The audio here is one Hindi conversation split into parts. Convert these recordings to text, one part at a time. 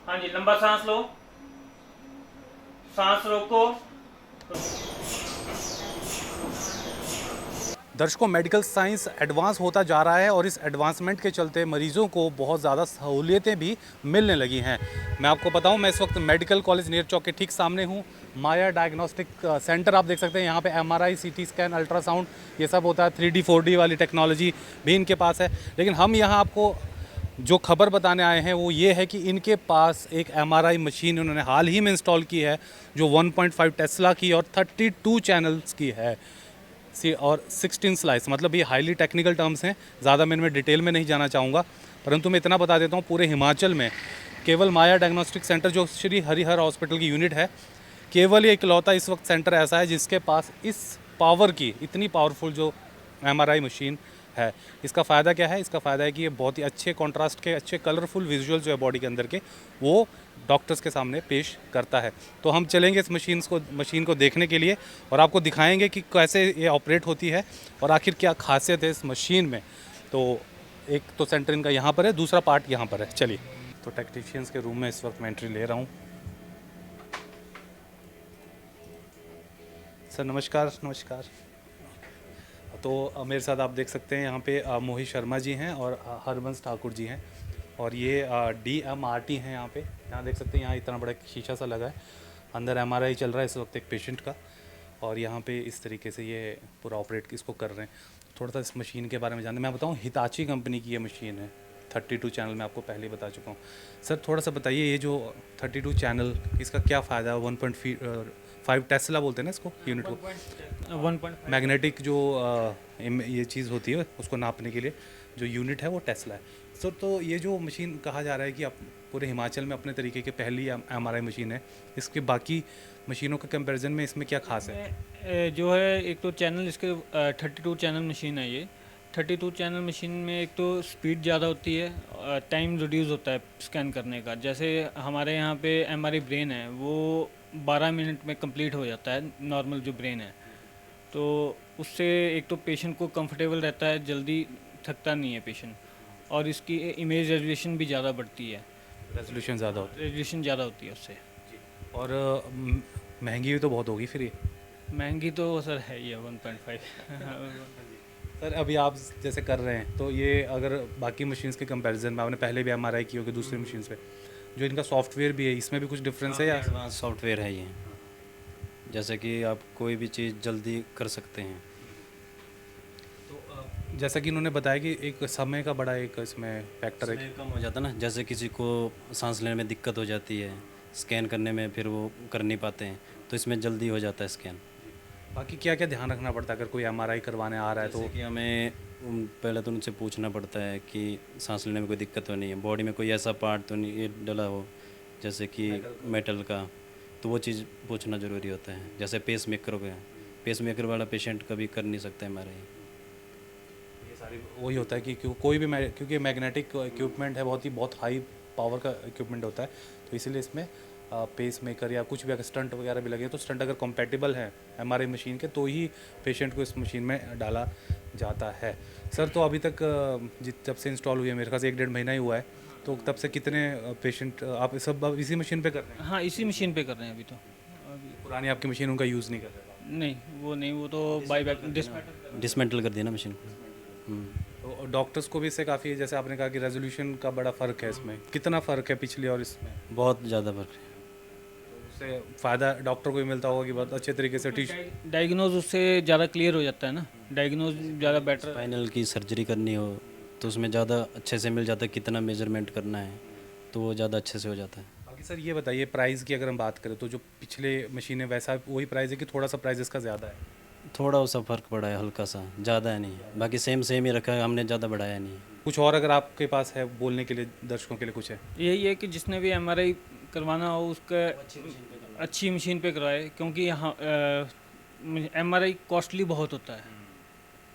हाँ जी, लंबा सांस लो, सांस रोको। दर्शकों, मेडिकल साइंस एडवांस होता जा रहा है और इस एडवांसमेंट के चलते मरीजों को बहुत ज़्यादा सहूलियतें भी मिलने लगी हैं। मैं आपको बताऊं, मैं इस वक्त मेडिकल कॉलेज नेर चौक के ठीक सामने हूं। माया डायग्नोस्टिक सेंटर आप देख सकते हैं। यहाँ पे एमआरआई, सीटी स्कैन, अल्ट्रासाउंड ये सब होता है। 3D 4D वाली टेक्नोलॉजी भी इनके पास है। लेकिन हम यहाँ आपको जो खबर बताने आए हैं वो ये है कि इनके पास एक एमआरआई मशीन उन्होंने हाल ही में इंस्टॉल की है, जो 1.5 टेस्ला की और 32 चैनल्स की है और 16 स्लाइस। मतलब ये हाईली टेक्निकल टर्म्स हैं, ज़्यादा मैं इनमें डिटेल में नहीं जाना चाहूँगा, परंतु मैं इतना बता देता हूँ, पूरे हिमाचल में केवल माया डायग्नोस्टिक सेंटर, जो श्री हरिहर हॉस्पिटल की यूनिट है, केवल ये इकलौता इस वक्त सेंटर ऐसा है जिसके पास इस पावर की, इतनी पावरफुल जो एमआरआई मशीन है। इसका फ़ायदा क्या है? इसका फ़ायदा है कि ये बहुत ही अच्छे कॉन्ट्रास्ट के, अच्छे कलरफुल विजुअल जो है बॉडी के अंदर के, वो डॉक्टर्स के सामने पेश करता है। तो हम चलेंगे इस मशीन को देखने के लिए और आपको दिखाएंगे कि कैसे ये ऑपरेट होती है और आखिर क्या खासियत है इस मशीन में। तो एक तो सेंटर इनका यहाँ पर है, दूसरा पार्ट यहाँ पर है। चलिए, तो टेक्नीशियंस के रूम में इस वक्त मैं एंट्री ले रहा हूँ। सर नमस्कार। नमस्कार। तो मेरे साथ आप देख सकते हैं यहाँ पे मोहित शर्मा जी हैं और हरबंस ठाकुर जी हैं, और ये DMRT हैं यहाँ पे। यहाँ देख सकते हैं, यहाँ इतना बड़ा शीशा सा लगा है, अंदर MRI चल रहा है इस वक्त एक पेशेंट का, और यहाँ पे इस तरीके से ये पूरा ऑपरेट इसको कर रहे हैं। थोड़ा सा इस मशीन के बारे में जानते, मैं बताऊँ, हिताची कंपनी की ये मशीन है। 32 चैनल मैं आपको पहले ही बता चुका हूँ। सर थोड़ा सा बताइए, ये जो 32 चैनल, इसका क्या फ़ायदा है? 1.5 टेस्ला बोलते हैं ना इसको, यूनिट को, 1.5। मैग्नेटिक जो ये चीज़ होती है उसको नापने के लिए जो यूनिट है वो टेस्ला है। सर तो ये जो मशीन कहा जा रहा है कि आप पूरे हिमाचल में अपने तरीके की पहली MRI मशीन है, इसके बाकी मशीनों के कंपैरिजन में इसमें क्या खास है? जो है, एक तो चैनल इसके 32 चैनल मशीन है ये। 32 चैनल मशीन में एक तो स्पीड ज़्यादा होती है, टाइम रिड्यूस होता है स्कैन करने का। जैसे हमारे यहाँ पे एमआरआई ब्रेन है, वो 12 मिनट में कंप्लीट हो जाता है, नॉर्मल जो ब्रेन है। तो उससे एक तो पेशेंट को कंफर्टेबल रहता है, जल्दी थकता नहीं है पेशेंट। और इसकी इमेज रेजोल्यूशन भी ज़्यादा बढ़ती है, रेजोल्यूशन ज़्यादा होता रेजोल्यूशन ज़्यादा होती है उससे। है और महंगी भी तो बहुत होगी फिर ये। महंगी तो सर है ही है 1.5। सर अभी आप जैसे कर रहे हैं, तो ये अगर बाकी मशीन्स के कंपैरिजन में, आपने पहले भी MRI की होगी दूसरी मशीन्स पे, जो इनका सॉफ्टवेयर भी है, इसमें भी कुछ डिफरेंस है या? एडवांस सॉफ्टवेयर है ये, जैसे कि आप कोई भी चीज़ जल्दी कर सकते हैं। तो जैसा कि इन्होंने बताया कि एक समय का बड़ा एक इसमें फैक्टर है। समय कम हो जाता है ना, जैसे किसी को सांस लेने में दिक्कत हो जाती है, स्कैन करने में फिर वो कर नहीं पाते हैं, तो इसमें जल्दी हो जाता है स्कैन। बाकी क्या क्या ध्यान रखना पड़ता है अगर कोई MRI करवाने आ रहा है तो? जैसे कि हमें पहले तो उनसे पूछना पड़ता है कि सांस लेने में कोई दिक्कत तो नहीं है, बॉडी में कोई ऐसा पार्ट तो नहीं ये डला हो, जैसे कि मेटल का, तो वो चीज़ पूछना ज़रूरी होता है। जैसे पेस मेकर वाला पेशेंट कभी कर नहीं सकता MRI। ये सारी वही होता है कि कोई भी क्योंकि मैग्नेटिक इक्विपमेंट है, बहुत हाई पावर का इक्विपमेंट होता है, तो इसीलिए इसमें पेस मेकर या कुछ भी अगर स्टंट वगैरह भी लगे, तो स्टंट अगर कंपैटिबल है MRI मशीन के, तो ही पेशेंट को इस मशीन में डाला जाता है। सर तो अभी तक जब से इंस्टॉल हुई है, मेरे ख्याल से 1-1.5 महीना ही हुआ है, तो तब से कितने पेशेंट आप सब अब इसी मशीन पे कर रहे हैं? हाँ, इसी मशीन पे कर रहे हैं अभी तो। अभी पुरानी आपकी मशीन उनका यूज़ नहीं कर रहे हैं? नहीं, वो तो बाई बैक डिस्मेंटल। डिसमेंटल कर दिया ना मशीन को। तो डॉक्टर्स को भी इससे काफ़ी, जैसे आपने कहा कि रेजोल्यूशन का बड़ा फ़र्क है इसमें, कितना फ़र्क है पिछली और इसमें? बहुत ज़्यादा फर्क है। उससे फ़ायदा डॉक्टर को भी मिलता होगा कि बहुत अच्छे तरीके से डायग्नोज उससे ज़्यादा क्लियर हो जाता है ना, डायग्नोज ज़्यादा बेटर। स्पाइनल की सर्जरी करनी हो तो उसमें ज़्यादा अच्छे से मिल जाता है, कितना मेजरमेंट करना है, तो वो ज़्यादा अच्छे से हो जाता है। बाकी सर ये बताइए, प्राइस की अगर हम बात करें तो जो पिछले मशीनें वैसा वही प्राइस है कि थोड़ा सा प्राइस इसका ज़्यादा है? थोड़ा सा फ़र्क पड़ा है, हल्का सा, ज़्यादा है नहीं, बाकी सेम ही रखा है, हमने ज़्यादा बढ़ाया नहीं है। कुछ और अगर आपके पास है बोलने के लिए, दर्शकों के लिए कुछ है? यही है कि जिसने भी एमआरआई करवाना हो उसका अच्छी मशीन पे करवाए, क्योंकि यहाँ एमआरआई कॉस्टली बहुत होता है।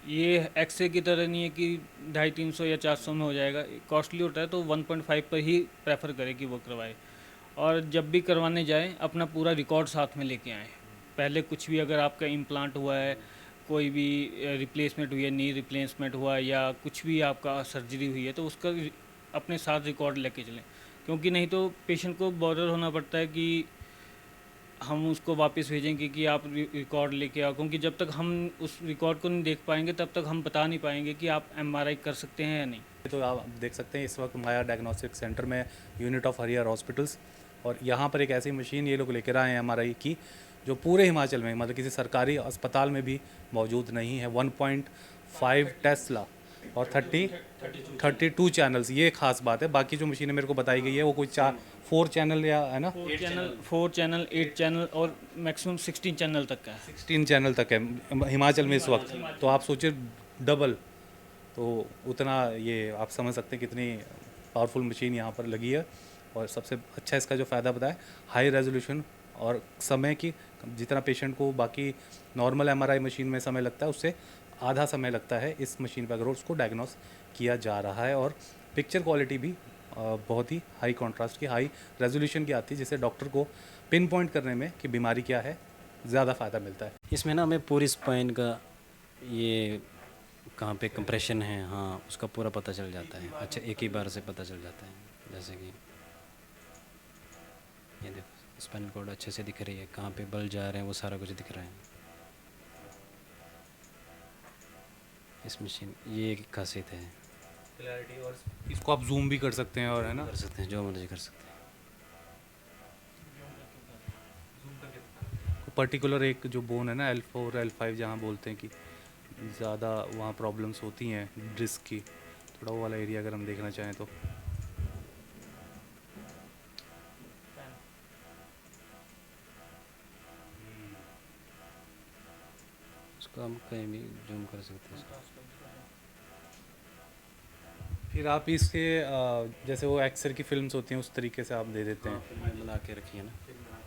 ये एक्सरे की तरह नहीं है कि 250-300 या 400 में हो जाएगा, कॉस्टली होता है। तो 1.5 पर ही प्रेफर करें कि वो करवाए। और जब भी करवाने जाएं, अपना पूरा रिकॉर्ड साथ में लेके आएँ। पहले कुछ भी अगर आपका इम्प्लांट हुआ है, कोई भी रिप्लेसमेंट हुई है, नी रिप्लेसमेंट हुआ है, या कुछ भी आपका सर्जरी हुई है, तो उसका अपने साथ रिकॉर्ड लेके चलें, क्योंकि नहीं तो पेशेंट को बॉदर होना पड़ता है कि हम उसको वापस भेजेंगे कि आप रिकॉर्ड लेके आओ, क्योंकि जब तक हम उस रिकॉर्ड को नहीं देख पाएंगे तब तक हम बता नहीं पाएंगे कि आप एमआरआई कर सकते हैं या नहीं। तो आप देख सकते हैं इस वक्त माया डायग्नोस्टिक सेंटर में यूनिट ऑफ हरियर हॉस्पिटल्स, और यहाँ पर एक ऐसी मशीन ये लोग लेकर आए हैं एमआरआई की जो पूरे हिमाचल में मतलब किसी सरकारी अस्पताल में भी मौजूद नहीं है। 1.5 टेस्ला और 32 चैनल्स, ये खास बात है। बाकी जो मशीनें मेरे को बताई गई है वो कोई 4 चैनल या है ना 4 चैनल 8 चैनल और मैक्सिमम 16 चैनल तक का है। 16 चैनल तक है हिमाचल में इस वक्त। तो आप सोचिए डबल, तो उतना ये आप समझ सकते हैं कितनी पावरफुल मशीन यहाँ पर लगी है। और सबसे अच्छा इसका जो फ़ायदा बताया, हाई रेजोल्यूशन और समय की, जितना पेशेंट को बाकी नॉर्मल एमआरआई मशीन में समय लगता है उससे आधा समय लगता है इस मशीन पर अगर उसको डायग्नोस किया जा रहा है। और पिक्चर क्वालिटी भी बहुत ही हाई कॉन्ट्रास्ट की, हाई रेजोल्यूशन की आती है, जिससे डॉक्टर को पिन पॉइंट करने में कि बीमारी क्या है ज़्यादा फ़ायदा मिलता है। इसमें ना हमें पूरी स्पाइन का ये कहाँ पे कंप्रेशन है, हाँ उसका पूरा पता चल जाता है। अच्छा, एक ही बार से पता चल जाता है। जैसे कि ये देखो स्पाइनल कॉर्ड अच्छे से दिख रही है, कहाँ पे बल जा रहे हैं वो सारा कुछ दिख रहा है इस मशीन। ये एक खासियत है, क्लैरिटी, और इसको आप जूम भी कर सकते हैं और है ना कर सकते हैं जो मर्जी कर सकते हैं। पर्टिकुलर एक जो बोन है ना L4 L5 जहाँ बोलते हैं कि ज़्यादा वहाँ प्रॉब्लम्स होती हैं डिस्क की, थोड़ा वो वाला एरिया अगर हम देखना चाहें तो उसको हम कहीं भी जूम कर सकते हैं। फिर आप इसके जैसे वो एक्सरे की फिल्म्स होती हैं उस तरीके से आप दे देते हैं। फिल्म बना के रखी है ना,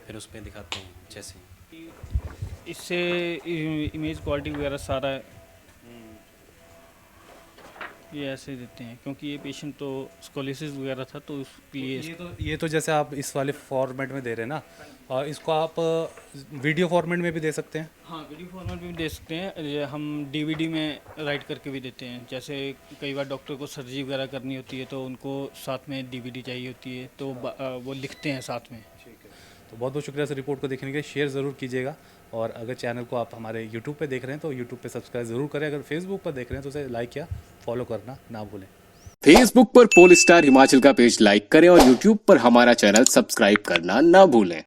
फिर उस पर दिखाते हैं अच्छे से। इससे इमेज क्वालिटी वगैरह सारा ये ऐसे देते हैं, क्योंकि ये पेशेंट तो स्कोलिसिस वगैरह था तो उसके लिए ये तो जैसे आप इस वाले फॉर्मेट में दे रहे हैं ना, और इसको आप वीडियो फॉर्मेट में भी दे सकते हैं। हाँ, वीडियो फॉर्मेट में भी दे सकते हैं। ये हम डीवीडी में राइट करके भी देते हैं। जैसे कई बार डॉक्टर को सर्जरी वगैरह करनी होती है तो उनको साथ में डीवीडी चाहिए होती है, तो वो लिखते हैं साथ में। ठीक है, तो बहुत बहुत शुक्रिया इस रिपोर्ट को देखने के लिए। शेयर ज़रूर कीजिएगा, और अगर चैनल को आप हमारे यूट्यूब पे देख रहे हैं तो यूट्यूब पे सब्सक्राइब ज़रूर करें। अगर फेसबुक पर देख रहे हैं तो उसे लाइक या फॉलो करना ना भूलें। फेसबुक पर पोलस्टार हिमाचल का पेज लाइक करें और यूट्यूब पर हमारा चैनल सब्सक्राइब करना ना भूलें।